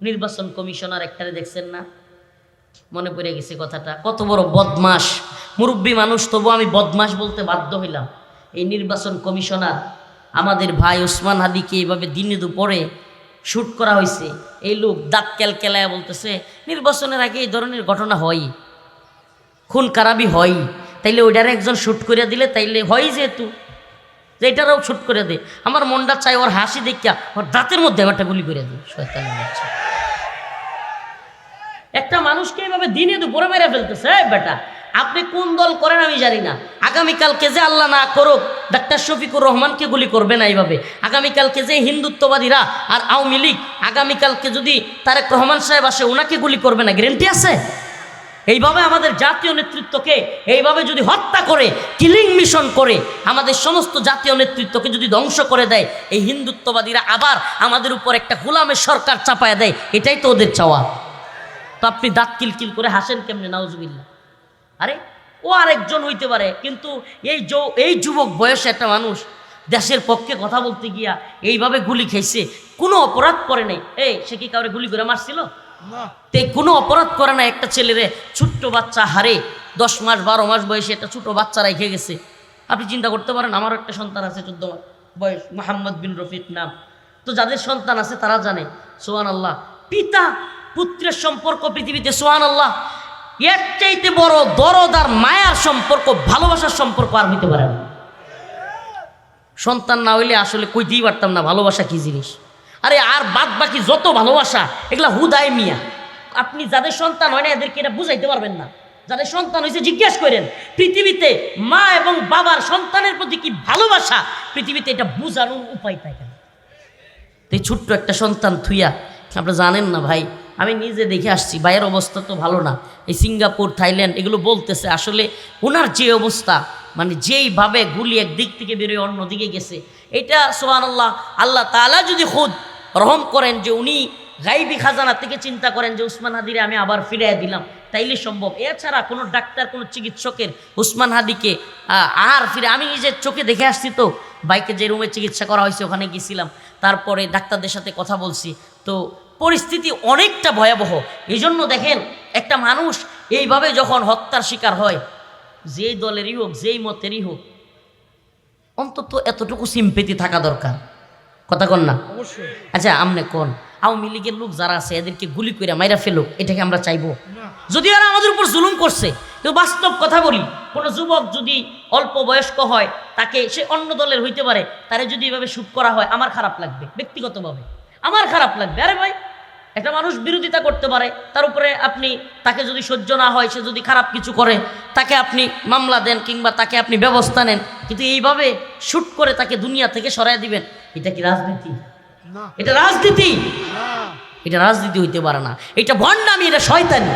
নির্বাচন কমিশনার একটারে দেখছেন না? মনে পড়ে গেছে কথাটা, কত বড় বদমাস মুরব্বী মানুষ, তবু আমি বদমাস বলতে বাধ্য হইলাম। এই নির্বাচন কমিশনার আমাদের ভাই ওসমান হাদিকে এইভাবে দিনে দুপুরে শ্যুট করা হয়েছে। এই লোক দাঁত ক্যালকেলায় বলতেছে নির্বাচনের আগে এই ধরনের ঘটনা হয়, খুন খারাপি হয়, তাইলে ওইটারে একজন শ্যুট করে দিলে তাইলে হয়, যেহেতু যে এটারও শ্যুট করে দে। আমার মনটা চাই ওর হাসি দেখিয়া ওর দাঁতের মধ্যে একটা গুলি করে দিই। শয়তানের বাচ্চা একটা মানুষকে এইভাবে দিনে দুপুরে মেরে ফেলতেছে। বেটা, আপনি কোন দল করেন আমি জানি না, আগামীকালকে যে আল্লাহ না করুক ডাক্তার শফিকুর রহমানকে গুলি করবে না এইভাবে, আগামীকালকে যে হিন্দুত্ববাদীরা আর আওয়ামী লীগ আগামীকালকে যদি তারেক রহমান সাহেব আসে ওনাকে গুলি করবে না, গ্যারেন্টি আছে? এইভাবে আমাদের জাতীয় নেতৃত্বকে এইভাবে যদি হত্যা করে, কিলিং মিশন করে আমাদের সমস্ত জাতীয় নেতৃত্বকে যদি ধ্বংস করে দেয়, এই হিন্দুত্ববাদীরা আবার আমাদের উপর একটা গোলামের সরকার চাপায় দেয়, এটাই তো ওদের চাওয়া। তো আপনি দাঁত কিলকিল করে হাসেন কেমনে? নাউজুবিল্লাহ। আরে ও আরেকজন হইতে পারে, কিন্তু এই যুবক বয়সে একটা মানুষ দেশের পক্ষে কথা বলতে গিয়া এইভাবে গুলি খাইছে, কোনো অপরাধ করে নাই। সে কি কাউরে গুলি করে মারছিল? তে কোনো অপরাধ করে না। একটা ছেলেরে ছোট্ট বাচ্চা হারে 10 মাস 12 মাস বয়সে একটা ছোট বাচ্চা রেখে গেছে। আপনি চিন্তা করতে পারেন, আমারও একটা সন্তান আছে 14 মাস বয়স, মোহাম্মদ বিন রফিক নাম। তো যাদের সন্তান আছে তারা জানে সুবহানাল্লাহ, পিতা পুত্রের সম্পর্ক পৃথিবীতে সুবহানাল্লাহ এর চাইতে বড় দরদ আর মায়ার সম্পর্ক, ভালোবাসার সম্পর্ক আর হইতে পারে না। সন্তান না হইলে আসলে কইতেই পারতাম না ভালোবাসা কি জিনিস। আরে আর বাদ বাকি যত ভালোবাসা এগুলা হুদায় মিয়া। আপনি যাদের সন্তান হয় না এদেরকে এটা বুঝাইতে পারবেন না। যাদের সন্তান হয়েছে জিজ্ঞেস করেন পৃথিবীতে মা এবং বাবার সন্তানের প্রতি কি ভালোবাসা, পৃথিবীতে এটা বুঝানোর উপায় থাকে না। এই ছোট্ট একটা সন্তান থুইয়া আপনারা জানেন না ভাই, আমি নিজে দেখে আসছি, ভাইয়ের অবস্থা তো ভালো না। এই সিঙ্গাপুর থাইল্যান্ড এগুলো বলতেছে, আসলে ওনার যে অবস্থা, মানে যেইভাবে গুলি একদিক থেকে বেরোয় অন্যদিকে গেছে, এটা সুবহানাল্লাহ আল্লাহ তাআলা যদি খুদ রহম করেন যে উনি গাইবি খাজানা থেকে চিন্তা করেন যে উসমান হাদিরে আমি আবার ফিরিয়ে দিলাম, তাইলে সম্ভব। এছাড়া কোনো ডাক্তার কোনো চিকিৎসকের উসমান হাদিকে আর ফিরে, আমি নিজের চোখে দেখে আসছি তো, বাইকে যে রুমে চিকিৎসা করা হয়েছে ওখানে গেছিলাম, তারপরে ডাক্তারদের সাথে কথা বলছি, তো পরিস্থিতি অনেকটা ভয়াবহ। এই জন্য দেখেন একটা মানুষ এইভাবে যখন হত্যার শিকার হয়, যেই দলেরই হোক যেই মতেরই হোক, অন্তত এতটুকু সিম্পেথি থাকা দরকার। কথা কন না? আচ্ছা আমনে কোন আওয়ামী লীগের লোক যারা আছে এদেরকে গুলি করে মাইরা ফেলুক, এটাকে আমরা চাইবো? যদি এরা আমাদের উপর জুলুম করছে, কিন্তু বাস্তব কথা বলি, কোনো যুবক যদি অল্প বয়স্ক হয়, তাকে সে অন্য দলের হইতে পারে, তারে যদি এভাবে শুট করা হয় আমার খারাপ লাগবে, ব্যক্তিগতভাবে আমার খারাপ লাগবে। আরে ভাই, একটা মানুষ বিরোধিতা করতে পারে, তার উপরে আপনি তাকে যদি সহ্য না হয়, সে যদি খারাপ কিছু করে, তাকে আপনি মামলা দেন কিংবা তাকে আপনি ব্যবস্থা নেন, কিন্তু এইভাবে শুট করে তাকে দুনিয়া থেকে সরাই দিবেন, এটা কি রাজনীতি? এটা রাজনীতি? এটা রাজনীতি হইতে পারে না, এটা ভণ্ডামি, এটা শয়তানি,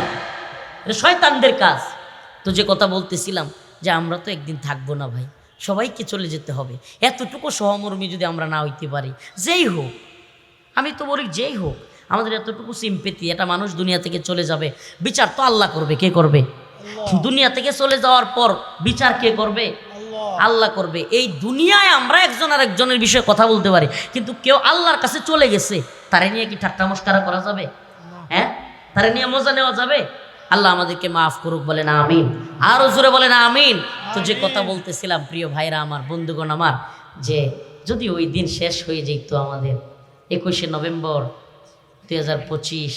এটা শয়তানদের কাজ। তো যে কথা বলতেছিলাম যে আমরা তো একদিন থাকবো না ভাই, সবাইকে চলে যেতে হবে। এতটুকু সহমর্মী যদি আমরা না হইতে পারি, যেই হোক, আমি তো বলি যেই হোক, আমাদের এতটুকু সিম্পেথি, এটা মানুষ দুনিয়া থেকে চলে যাবে, বিচার তো আল্লাহ করবে। কে করবে? দুনিয়া থেকে চলে যাওয়ার পর বিচার কে করবে? আল্লাহ করবে। এই দুনিয়ায় আমরা একজন আর একজনের বিষয়ে কথা বলতে পারি, কিন্তু কেউ আল্লাহর কাছে চলে গেছে, তারে নিয়ে কি ঠাট্টা মস্করা করা যাবে? হ্যাঁ, তারে নিয়ে মজা নেওয়া যাবে? আল্লাহ আমাদেরকে মাফ করুক, বলেন আমিন। আরো জোরে বলেন আমিন। তো যে কথা বলতেছিলাম প্রিয় ভাইরা আমার, বন্ধুগণ আমার, যে যদি ওই দিন শেষ হয়ে যেত আমাদের 21শে নভেম্বর 2025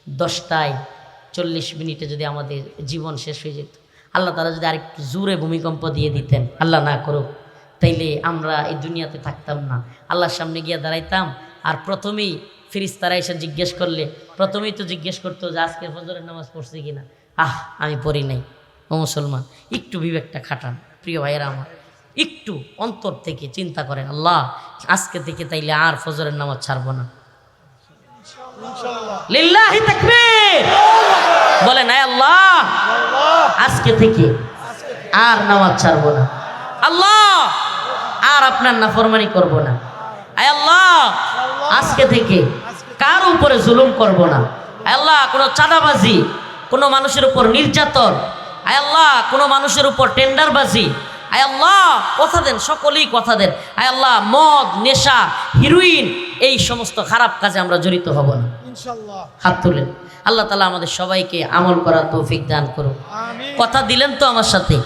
10:40 যদি আমাদের জীবন শেষ হয়ে যেত, আল্লাহ তাআলা যদি আরেকটু জোরে ভূমিকম্প দিয়ে দিতেন, আল্লাহ না করুক, তাইলে আমরা এই দুনিয়াতে থাকতাম না, আল্লাহর সামনে গিয়ে দাঁড়াইতাম। আর প্রথমেই ফেরেশতারা এসে জিজ্ঞেস করলে, প্রথমেই তো জিজ্ঞেস করতো যে আজকের ফজরের নামাজ পড়ছে কিনা। আমি পড়ি নাই। ও মুসলমান, একটু বিবেকটা খাটান প্রিয় ভাইয়েরা আমার, একটু অন্তর থেকে চিন্তা করেন, আল্লাহ আজকে থেকে তাইলে আর ফজরের নামাজ ছাড়বো না। লিল্লাহি তাকবীর বলেন, আয় আল্লাহ আজকে থেকে আর নামাজ ছাড়বো না, আল্লাহ আর আপনার নাফরমানি করব না, আয় আল্লাহ আজকে থেকে কার উপরে জুলুম করব না, আয় আল্লাহ কোনো চাঁদাবাজি, কোনো মানুষের উপর নির্যাতন, আয় আল্লাহ কোনো মানুষের উপর টেন্ডারবাজি, আয় আল্লাহ কথা দেন, সকলেই কথা দেন, আয় আল্লাহ মদ, নেশা, হিরোইন এই সমস্ত খারাপ কাজে আমরা জড়িত হব না ইনশাআল্লাহ। হাত তুলেন। আল্লাহ তাআলা আমাদের সবাইকে আমল করার তৌফিক দান করুন। কথা দিলেন তো আমার সাথে?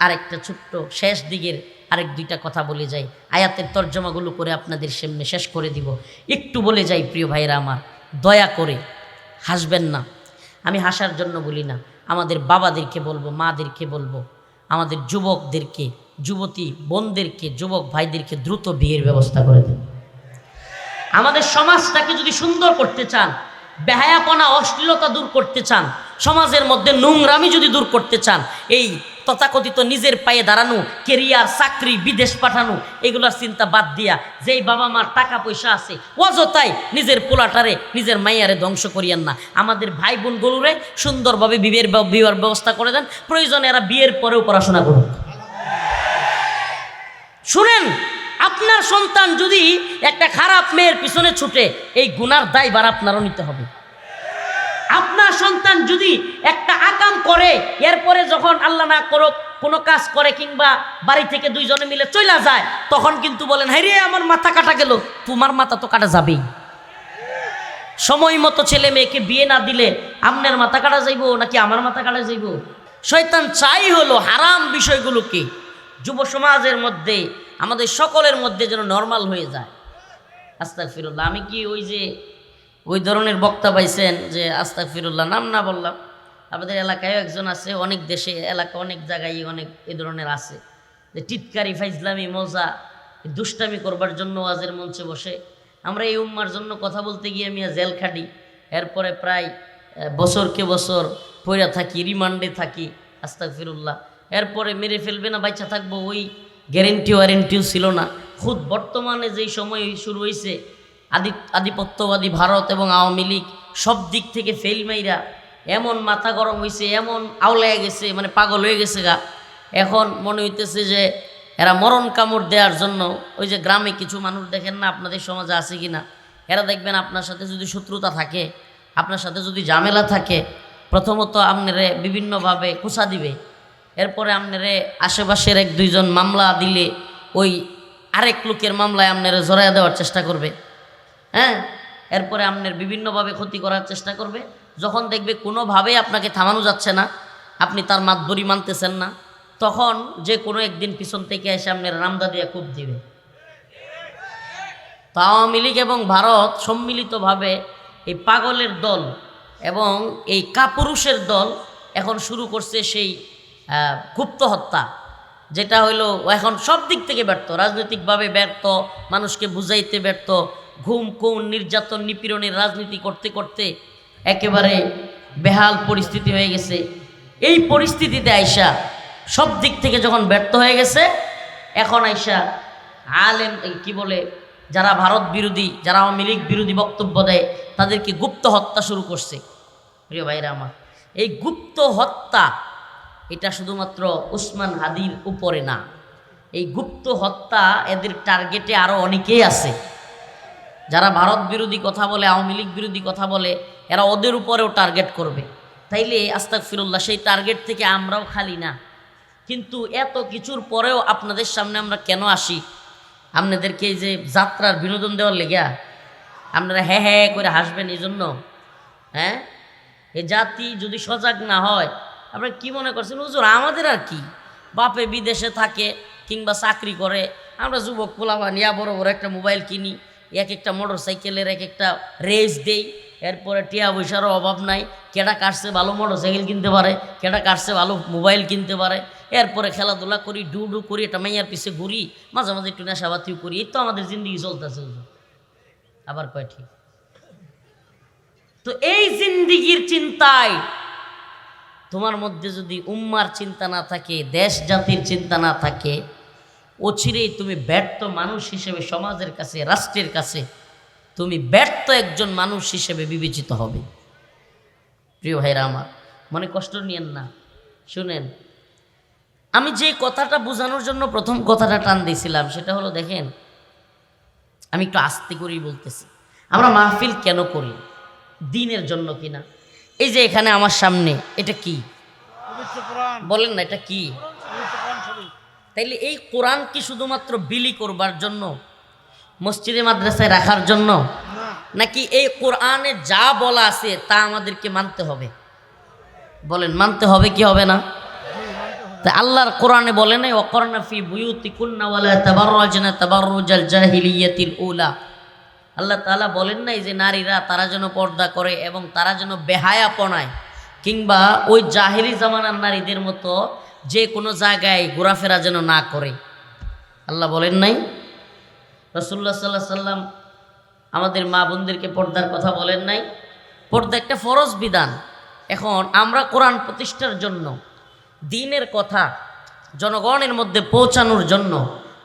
আরেকটা ছোট্ট শেষ দিকের আরেক দুইটা কথা বলে যাই, আয়াতের তর্জমাগুলো করে আপনাদের সামনে শেষ করে দিব। একটু বলে যাই প্রিয় ভাইরা আমার, দয়া করে হাসবেন না। আমি হাসার জন্য বলি না, আমাদের বাবাদেরকে বলবো, মাদেরকে বলবো, আমাদের যুবকদেরকে, যুবতী বোনদেরকে, যুবক ভাইদেরকে দ্রুত বিয়ের ব্যবস্থা করে দেন। আমাদের সমাজটাকে যদি সুন্দর করতে চান, বেহায়াপনা অশ্লীলতা দূর করতে চান, সমাজের মধ্যে নোংরামি যদি দূর করতে চান, এই তথাকথিত নিজের পায়ে দাঁড়ানো, কেরিয়ার, চাকরি, বিদেশ পাঠানো, এগুলোর চিন্তা বাদ দিয়া যেই বাবা মার টাকা পয়সা আছে অযথাই নিজের পোলাটারে, নিজের মাইয়ারে ধ্বংস করিয়েন না। আমাদের ভাই বোন গরুরে সুন্দরভাবে বিয়ের ব্যবস্থা করে দেন, প্রয়োজনে এরা বিয়ের পরেও পড়াশোনা করুক। শুনেন, আপনার সন্তান যদি একটা খারাপ মেয়ের পিছনে ছুটে, এই গুনার দায়ভার আপনারও নিতে হবে। আপনার সন্তান যদি একটা আকাম করে, এরপরে যখন আল্লাহ না করুক কোনো কাজ করে, কিংবা বাড়ি থেকে দুইজনে মিলে চলে যায়, তখন কিন্তু বলেন হাই রে আমার মাথা কাটা গেল। তোমার মাথা তো কাটা যাবেই। সময় মতো ছেলে মেয়েকে বিয়ে না দিলে আপনার মাথা কাটা যাইব নাকি আমার মাথা কাটা যাইব? শয়তান চাই হলো হারাম বিষয়গুলোকে যুব সমাজের মধ্যে, আমাদের সকলের মধ্যে যেন নর্মাল হয়ে যায়। আস্তাগফিরুল্লাহ। আমি কি ওই ধরনের বক্তা পাইছেন যে আস্তাগফিরুল্লাহ নাম না বললাম? আমাদের এলাকায় একজন আছে, অনেক দেশে এলাকা অনেক জায়গায় অনেক এ ধরনের আছে, যে টিটকারি, ফাইজলামি, মজা, দুষ্টামি করবার জন্য ওয়াজের মঞ্চে বসে। আমরা এই উম্মার জন্য কথা বলতে গিয়ে আমি জেল খাটি, এরপরে প্রায় বছরকে বছর পইরা থাকি, রিমান্ডে থাকি। আস্তাগফিরুল্লাহ। এরপরে মেরে ফেলবে না বাইচা থাকবো, ওই গ্যারেন্টি ওয়ারেন্টিও ছিল না। খুদ বর্তমানে যেই সময় শুরু হয়েছে, আধিপত্যবাদী ভারত এবং আওয়ামী লীগ সব দিক থেকে ফেল মাইরা এমন মাথা গরম হয়েছে, এমন আওলায় গেছে, মানে পাগল হয়ে গেছে গা। এখন মনে হইতেছে যে এরা মরণ কামড় দেওয়ার জন্য, ওই যে গ্রামে কিছু মানুষ দেখেন না, আপনাদের সমাজে আছে কি না, এরা দেখবেন আপনার সাথে যদি শত্রুতা থাকে, আপনার সাথে যদি ঝামেলা থাকে, প্রথমত আপনারে বিভিন্নভাবে কুচা দিবে, এরপরে আপনারে আশেপাশের এক দুইজন মামলা দিলে ওই আরেক লোকের মামলায় আপনারে জড়াইয়া দেওয়ার চেষ্টা করবে। হ্যাঁ, এরপরে আপনার বিভিন্নভাবে ক্ষতি করার চেষ্টা করবে। যখন দেখবে কোনোভাবে আপনাকে থামানো যাচ্ছে না, আপনি তার মাতবরি মানতেছেন না, তখন যে কোনো একদিন পিছন থেকে এসে আপনার রামদা দিয়ে কূপ দিবে। তো আওয়ামী লীগ এবং ভারত সম্মিলিতভাবে এই পাগলের দল এবং এই কাপুরুষের দল এখন শুরু করছে সেই গুপ্ত হত্যা, যেটা হইলো এখন সব দিক থেকে ব্যর্থ, রাজনৈতিকভাবে ব্যর্থ, মানুষকে বুঝাইতে ব্যর্থ, ঘুম কোন নির্যাতন নিপীড়নের রাজনীতি করতে করতে একেবারে বেহাল পরিস্থিতি হয়ে গেছে। এই পরিস্থিতিতে আইসা সব দিক থেকে যখন ব্যর্থ হয়ে গেছে, এখন আইসা আলেম কি বলে, যারা ভারত বিরোধী, যারা আওয়ামী লীগ বিরোধী বক্তব্য দেয়, তাদেরকে গুপ্ত হত্যা শুরু করছে। প্রিয় ভাইরা আমার, এই গুপ্ত হত্যা এটা শুধুমাত্র উসমান হাদির উপরে না, এই গুপ্ত হত্যা এদের টার্গেটে আরও অনেকেই আছে। যারা ভারত বিরোধী কথা বলে, আওয়ামী লীগ বিরোধী কথা বলে, এরা ওদের উপরেও টার্গেট করবে। তাইলে আস্তাগফিরুল্লাহ, সেই টার্গেট থেকে আমরাও খালি না। কিন্তু এত কিছুর পরেও আপনাদের সামনে আমরা কেন আসি? আপনাদেরকে এই যে যাত্রার বিনোদন দেওয়ার লেগা, আপনারা হ্যাঁ হ্যাঁ করে হাসবেন এই জন্য? হ্যাঁ, এ জাতি যদি সজাগ না হয়, আপনারা কি মনে করছেন হুজুর আমাদের আর কি, বাপে বিদেশে থাকে কিংবা চাকরি করে, আমরা যুবক পোলাপা নিয়ে বড় বড় একটা মোবাইল কিনি, এক একটা মোটর সাইকেলের এক একটা রেস দেই, এরপরে টিয়া পয়সারও অভাব নাই, কেডা কাটছে ভালো মোটর সাইকেল কিনতে পারে, কেডা কাটছে ভালো মোবাইল কিনতে পারে, এরপরে খেলাধুলা করি, ডু ডু করি, একটা মাইয়ার পিছে ঘুরি, মাঝে মাঝে একটু নেশাবাতিও করি। এই তো আমাদের জিন্দগি চলতেছে। আবার কয় ঠিক? তো এই জিন্দিগির চিন্তায় তোমার মধ্যে যদি উম্মার চিন্তা না থাকে, দেশ জাতির চিন্তা না থাকে, অচিরেই তুমি ব্যর্থ মানুষ হিসেবে সমাজের কাছে, রাষ্ট্রের কাছে তুমি ব্যর্থ একজন মানুষ হিসেবে বিবেচিত হবে। প্রিয় ভাইরা আমার, মনে কষ্ট নিয়েন না, শুনেন। আমি যে কথাটা বোঝানোর জন্য প্রথম কথাটা টান দিয়েছিলাম, সেটা হলো, দেখেন আমি একটু আস্তে করেই বলতেছি, আমরা মাহফিল কেন করি? দিনের জন্য কিনা? এই যে এখানে আমার সামনে, এটা কি বলেন না, এটা কি? তাইলে এই কোরআন কি শুধুমাত্র বিলি করবার জন্য, মসজিদে মাদ্রাসায় রাখার জন্য, নাকি এই কোরআনে যা বলা আছে তা আমাদেরকে মানতে হবে? বলেন মানতে হবে কি হবে না? তা আল্লাহর কোরআনে বলে নাই ওয়াকরনা ফি বুয়ুতিকুন্না ওয়ালা তাবাররাজনা তাবাররুজাল জাহিলিয়াতিল উলা। আল্লাহ তাআলা বলেন নাই যে নারীরা তারা যেন পর্দা করে এবং তারা যেন বেহায়াপনায় কিংবা ওই জাহিলি জামানার নারীদের মতো যে কোনো জায়গায় ঘোরাফেরা যেন না করে। আল্লাহ বলেন নাই? রাসূলুল্লাহ সাল্লাল্লাহু আলাইহি সাল্লাম আমাদের মা বোনদেরকে পর্দার কথা বলেন নাই? পর্দা একটা ফরজ বিধান। এখন আমরা কোরআন প্রতিষ্ঠার জন্য, দ্বীনের কথা জনগণের মধ্যে পৌঁছানোর জন্য,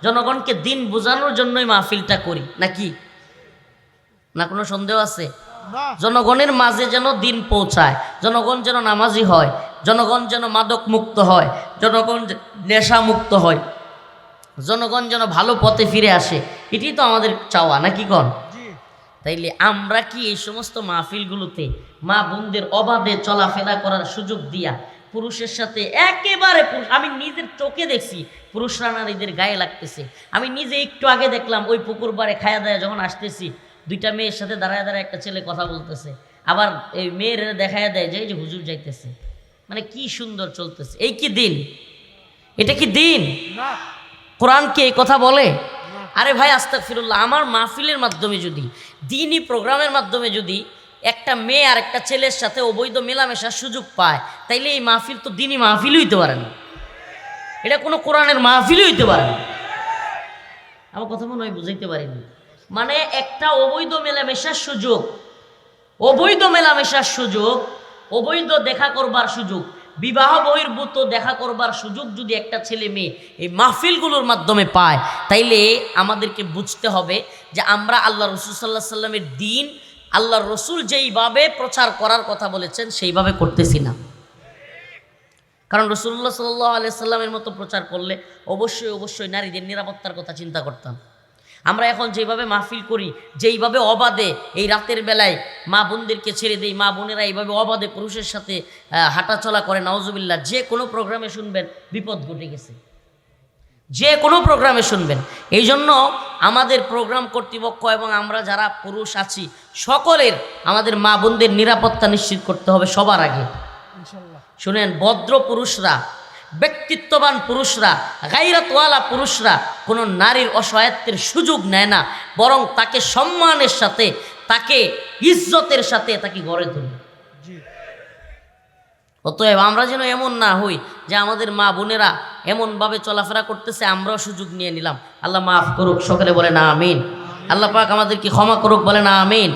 জনগণকে দ্বীন বোঝানোর জন্যই মাহফিলটা করি, নাকি না? কোনো সন্দেহ আছে? জনগণের মাঝে যেন দ্বীন পৌঁছায়, জনগণ যেন নামাজি হয়, জনগণ যেন মাদক মুক্ত হয়, জনগণ নেশা মুক্ত হয়, জনগণ যেন ভালো পথে ফিরে আসে, এটাই তো আমাদের চাওয়া, নাকি কন? তাইলে আমরা কি এই সমস্ত মাহফিলগুলোতে মা বোনদের অবাধে চলাফেরা করার সুযোগ দিয়া পুরুষের সাথে একেবারে, আমি নিজের চোখে দেখছি পুরুষরা নারীদের গায়ে লাগতেছে। আমি নিজে একটু আগে দেখলাম ওই পুকুর পাড়ে খায়া দায়া যখন আসতেছি, দুইটা মেয়ের সাথে দাঁড়ায় দাঁড়ায় একটা ছেলে কথা বলতেছে, আবার এই মেয়ের দেখায় দেয় যে হুজুর যাইতেছে। মানে কি সুন্দর চলতেছে। এই কি দিন? এটা কি দিন? কোরআন কি এই কথা বলে? আরে ভাই আস্তাগফিরুল্লাহ, আমার মাহফিলের মাধ্যমে যদি, দ্বীনি প্রোগ্রামের মাধ্যমে যদি একটা মেয়ে আর একটা ছেলের সাথে অবৈধ মেলামেশার সুযোগ পায়, তাইলে এই মাহফিল তো দ্বীনি মাহফিল হইতে পারে না, এটা কোনো কোরআনের মাহফিল হইতে পারে না। আমার কথা মনে হয় বুঝাইতে পারিনি। মানে একটা অবৈধ মেলামেশার সুযোগ, অবৈধ মেলামেশার সুযোগ, অবৈধ দেখা করবার সুযোগ, বিবাহ বহির্ভূত দেখা করবার সুযোগ যদি একটা ছেলে মেয়ে এই মাহফিলগুলোর মাধ্যমে পায়, তাইলে আমাদেরকে বুঝতে হবে যে আমরা আল্লাহ রসুল সাল্লাহ সাল্লামের দ্বীন, আল্লাহর রসুল যেইভাবে প্রচার করার কথা বলেছেন সেইভাবে করতেছি না। কারণ রসুল্লাহ সাল্লাল্লাহু আলাইহি সাল্লামের মতো প্রচার করলে অবশ্যই অবশ্যই নারীদের নিরাপত্তার কথা চিন্তা করতাম। আমরা এখন যেভাবে মাহফিল করি, যেইভাবে অবাধে এই রাতের বেলায় মা বোনদেরকে ছেড়ে দেই, মা বোনেরা এইভাবে অবাধে পুরুষের সাথে হাঁটাচলা করে, নাউজুবিল্লাহ, যে কোনো প্রোগ্রামে শুনবেন বিপদ ঘটে গেছে, যে কোনো প্রোগ্রামে শুনবেন। এই জন্য আমাদের প্রোগ্রাম কর্তৃপক্ষ এবং আমরা যারা পুরুষ আছি সকলের আমাদের মা বোনদের নিরাপত্তা নিশ্চিত করতে হবে সবার আগে। শুনেন, ভদ্র পুরুষরা, ব্যক্তিত্ববান পুরুষরা, গায়রাতওয়ালা পুরুষরা কোনো নারীর অসহায়ত্বের সুযোগ নেয় না, বরং তাকে সম্মানের সাথে, তাকে ইজ্জতের সাথে তাকে গড়ে তোলে। অতএব আমরা যেন এমন না হই যে আমাদের মা বোনেরা এমনভাবে চলাফেরা করতেছে আমরাও সুযোগ নিয়ে নিলাম। আল্লাহ মাফ করুক, সকলে বলে না আমিন। আল্লাহ পাক আমাদেরকে ক্ষমা করুক, বলে না আমিন।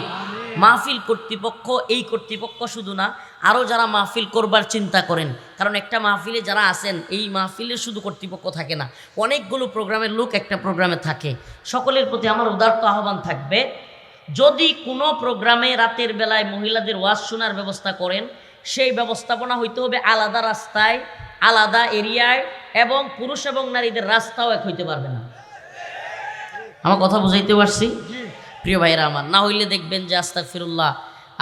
মাহফিল কর্তৃপক্ষ, এই কর্তৃপক্ষ শুধু না, আরও যারা মাহফিল করবার চিন্তা করেন, কারণ একটা মাহফিলে যারা আছেন, এই মাহফিলে শুধু কর্তৃপক্ষ থাকে না, অনেকগুলো প্রোগ্রামের লোক একটা প্রোগ্রামে থাকে। সকলের প্রতি আমার উদারত আহ্বান থাকবে, যদি কোনো প্রোগ্রামে রাতের বেলায় মহিলাদের ওয়াজ শোনার ব্যবস্থা করেন, সেই ব্যবস্থাপনা হইতে হবে আলাদা রাস্তায়, আলাদা এরিয়ায়, এবং পুরুষ এবং নারীদের রাস্তাও এক হইতে পারবে না। আমার কথা বুঝাইতে পারছি প্রিয় ভাইরা আমার? না হইলে দেখবেন যে আস্তাগফিরুল্লাহ,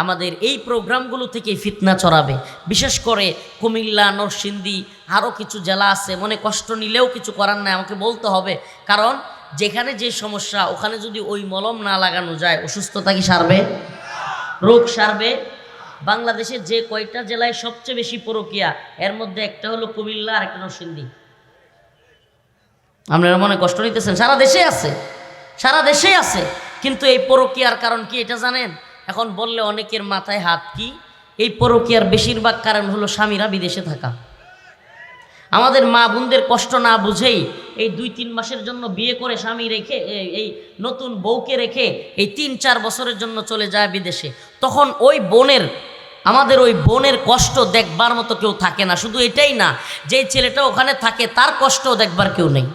আমাদের এই প্রোগ্রামগুলো থেকে ফিতনা ছড়াবে। বিশেষ করে কুমিল্লা, নরসিংদী, আরও কিছু জেলা আছে, মনে কষ্ট নিলেও কিছু করার নাই, আমাকে বলতে হবে। কারণ যেখানে যে সমস্যা, ওখানে যদি ওই মলম না লাগানো যায়, অসুস্থতা কি সারবে? রোগ সারবে? বাংলাদেশের যে কয়টা জেলায় সবচেয়ে বেশি পরকীয়া, এর মধ্যে একটা হলো কুমিল্লা আর একটা নরসিংদী। আপনারা মনে কষ্ট নিতেছেন? সারা দেশে আছে, সারা দেশে আছে। কিন্তু এই পরকীয়ার কারণ কি এটা জানেন? এখন বললে অনেকের মাথায় হাত, কি এই পরকীয়ার বেশিরভাগ কারণ হলো স্বামীরা বিদেশে থাকা। আমাদের মা বোনদের কষ্ট না বুঝেই এই 2-3 মাসের জন্য বিয়ে করে স্বামী রেখে, এই নতুন বউকে রেখে এই 3-4 বছরের জন্য চলে যায় বিদেশে। তখন ওই বোনের, আমাদের ওই বোনের কষ্ট দেখবার মতো কেউ থাকে না। শুধু এটাই না, যেই ছেলেটা ওখানে থাকে তার কষ্টও দেখবার কেউ নেই।